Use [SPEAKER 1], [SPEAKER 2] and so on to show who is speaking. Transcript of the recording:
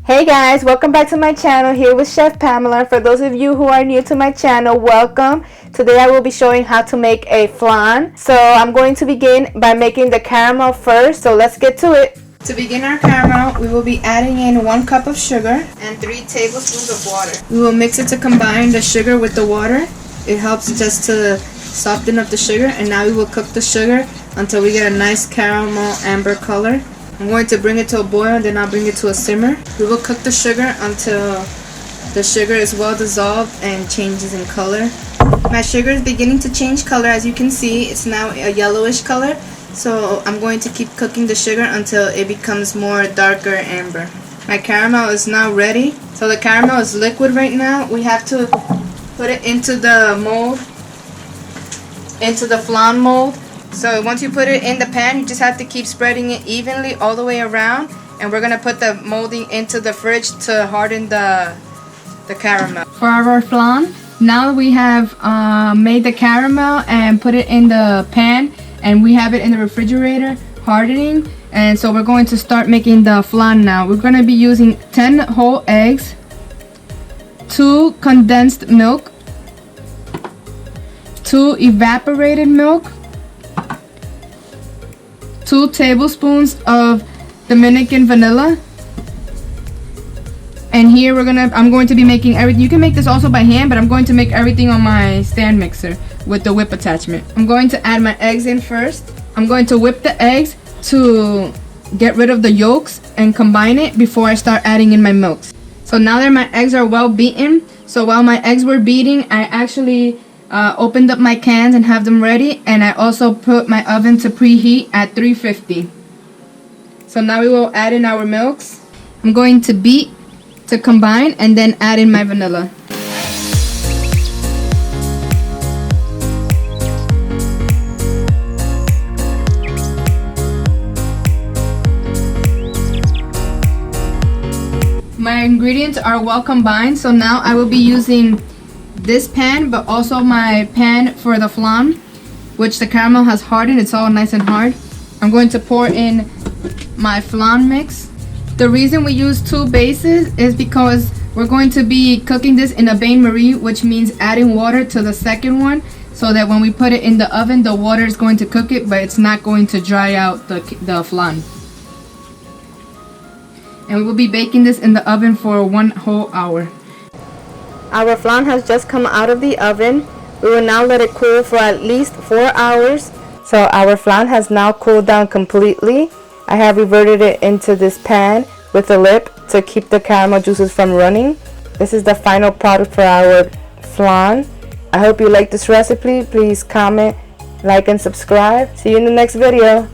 [SPEAKER 1] Hey guys, welcome back to my channel. Here with Chef Pamela. For those of you who are new to my channel, welcome. Today I will be showing how to make a flan. So I'm going to begin by making the caramel first. So let's get to it. To begin our caramel, we will be adding in 1 cup of sugar and 3 tablespoons of water. We will mix it to combine the sugar with the water. It helps just to soften up the sugar, and now we will cook the sugar until we get a nice caramel amber color. I'm going to bring it to a boil and then I'll bring it to a simmer. We will cook the sugar until the sugar is well dissolved and changes in color. My sugar is beginning to change color. As you can see, it's now a yellowish color. So I'm going to keep cooking the sugar until it becomes more darker amber. My caramel is now ready. So the caramel is liquid right now. We have to put it into the mold, into the flan mold. So once you put it in the pan, you just have to keep spreading it evenly all the way around. And we're going to put the molding into the fridge to harden the caramel. For our flan, now we have made the caramel and put it in the pan. And we have it in the refrigerator hardening. And so we're going to start making the flan now. We're going to be using 10 whole eggs, 2 condensed milk, 2 evaporated milk, 2 tablespoons of Dominican vanilla. And here I'm going to be making everything. You can make this also by hand, but I'm going to make everything on my stand mixer with the whip attachment. I'm going to add my eggs in first. I'm going to whip the eggs to get rid of the yolks and combine it before I start adding in my milks. So now that my eggs are well beaten, so while my eggs were beating, I actually opened up my cans and have them ready, and I also put my oven to preheat at 350. So now we will add in our milks. I'm going to beat to combine and then add in my vanilla. My ingredients are well combined, so now I will be using this pan, but also my pan for the flan, which the caramel has hardened. It's all nice and hard. I'm going to pour in my flan mix. The reason we use 2 bases is because we're going to be cooking this in a bain-marie, which means adding water to the second one, so that when we put it in the oven, the water is going to cook it, but it's not going to dry out the flan. And we will be baking this in the oven for 1 whole hour. Our flan has just come out of the oven. We will now let it cool for at least 4 hours. So our flan has now cooled down completely. I have reverted it into this pan with a lip to keep the caramel juices from running. This is the final product for our flan. I hope you like this recipe. Please comment, like, and subscribe. See you in the next video.